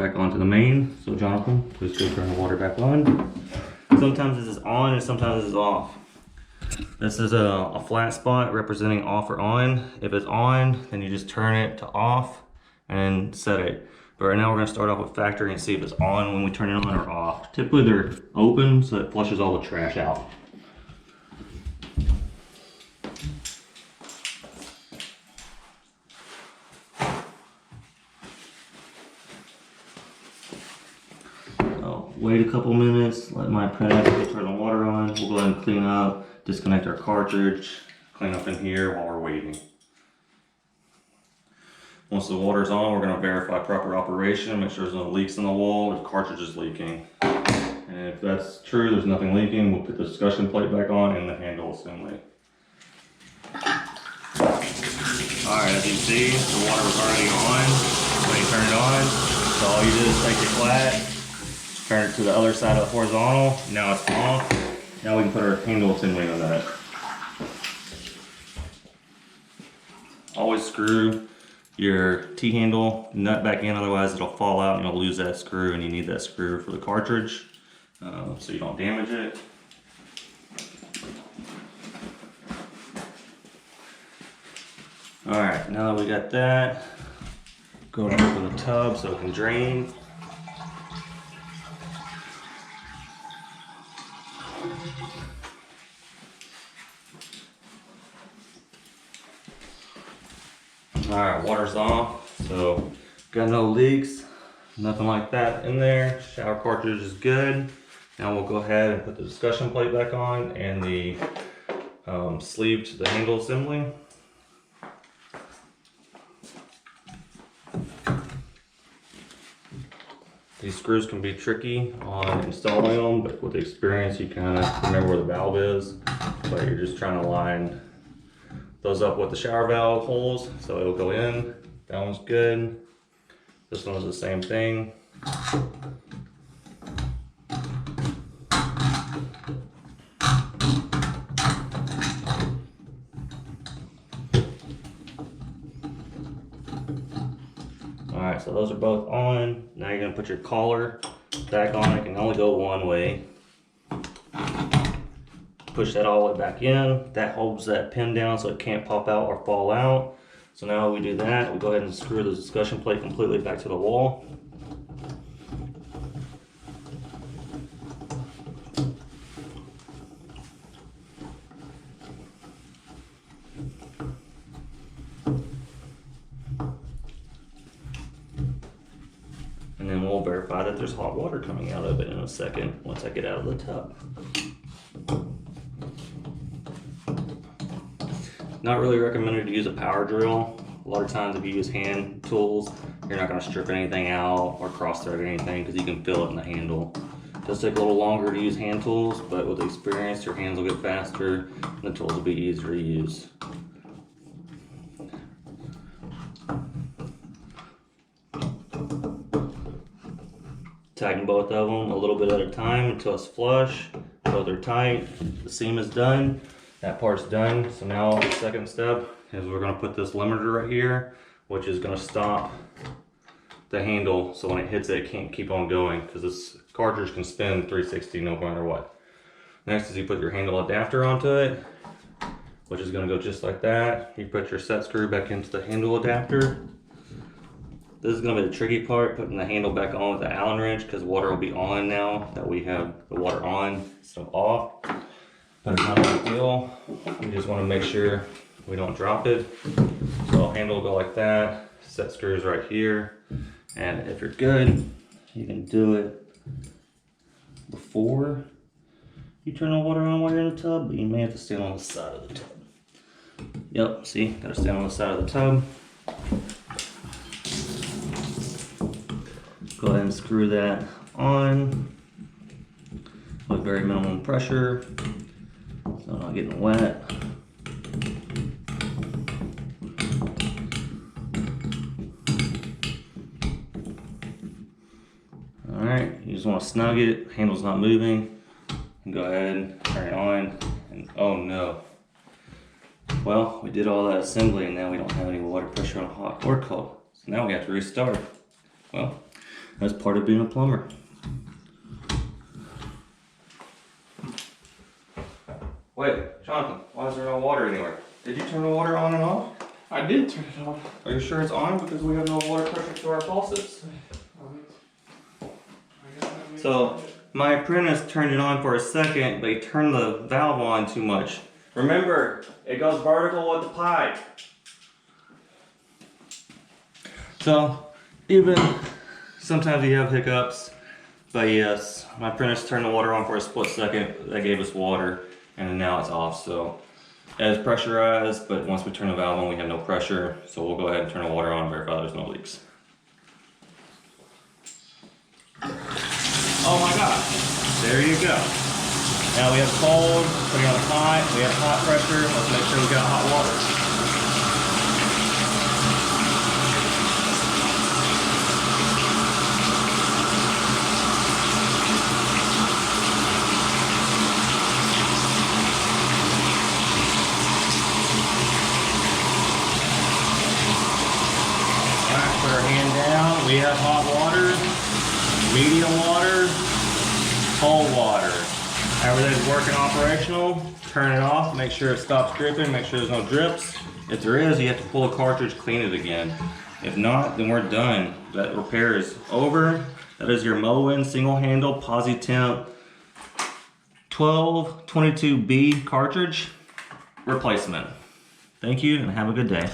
back onto the main. So Jonathan, please go turn the water back on. Sometimes this is on and sometimes this is off. This is a flat spot representing off or on. If it's on, then you just turn it to off and set it. But right now we're gonna start off with factory and see if it's on when we turn it on or off. Typically they're open so it flushes all the trash out. Wait a couple minutes, let my printer turn the water on. We'll go ahead and clean up, disconnect our cartridge, clean up in here while we're waiting. Once the water's on, we're going to verify proper operation, make sure there's no leaks in the wall, the cartridge is leaking. And if that's true, there's nothing leaking, we'll put the discussion plate back on and the handle assembly. Alright, as you can see, the water was already on. When you turn it on, so all you do is take your flat, turn it to the other side of the horizontal. Now it's off. Now we can put our handle assembly on that. Always screw your T-handle nut back in, otherwise it'll fall out and you'll lose that screw, and you need that screw for the cartridge so you don't damage it. Alright, now that we got that, go to open the tub so it can drain. Alright, water's off, so got no leaks, nothing like that in there. Shower cartridge is good. Now we'll go ahead and put the discussion plate back on and the sleeve to the handle assembly. These screws can be tricky on installing them, but with experience you kind of remember where the valve is, but you're just trying to line those up with the shower valve holes, so it'll go in. That one's good. This one is the same thing. Alright, so those are both on. Now you're going to put your collar back on. It can only go one way. Push that all the way back in. That holds that pin down so it can't pop out or fall out. So now we do that, we go ahead and screw the discussion plate completely back to the wall. And then we'll verify that there's hot water coming out of it in a second once I get out of the tub. Not really recommended to use a power drill. A lot of times if you use hand tools, you're not going to strip anything out or cross thread anything because you can feel it in the handle. It does take a little longer to use hand tools, but with experience your hands will get faster and the tools will be easier to use. Tighten both of them a little bit at a time until it's flush. Both are tight. The seam is done. That part's done. So now the second step is we're going to put this limiter right here, which is going to stop the handle so when it hits it can't keep on going, because this cartridge can spin 360 no matter what. Next is you put your handle adapter onto it, which is going to go just like that. You put your set screw back into the handle adapter. This is going to be the tricky part, putting the handle back on with the Allen wrench, because water will be on now that we have the water on instead of off. But it's not a big deal. We just want to make sure we don't drop it. So handle will go like that. Set screws right here. And if you're good, you can do it before you turn the water on while you're in the tub, but you may have to stand on the side of the tub. Yep, see, gotta stand on the side of the tub. Go ahead and screw that on with very minimum pressure. So I'm not getting wet. Alright, you just want to snug it, handle's not moving, and go ahead and turn it on, and oh no. Well, we did all that assembly and now we don't have any water pressure on hot or cold. So now we have to restart. Well, That's part of being a plumber. Wait, Jonathan, why is there no water anywhere? Did you turn the water on and off? I did turn it on. Are you sure it's on? Because we have no water pressure to our faucets. So, my apprentice turned it on for a second, but he turned the valve on too much. Remember, it goes vertical with the pipe. So, even sometimes you have hiccups, but yes, my apprentice turned the water on for a split second. That gave us water, and now it's off. So, it's pressurized, but once we turn the valve on, we have no pressure. So we'll go ahead and turn the water on and verify there's no leaks. Oh my gosh, there you go. Now we have cold, putting on the hot, we have hot pressure. Let's make sure we got hot water. Put our hand down. We have hot water, medium water, cold water. Everything's working operational. Turn it off. Make sure it stops dripping. Make sure there's no drips. If there is, you have to pull a cartridge, clean it again. If not, then we're done. That repair is over. That is your Moen single handle Posi-temp 1222B cartridge replacement. Thank you and have a good day.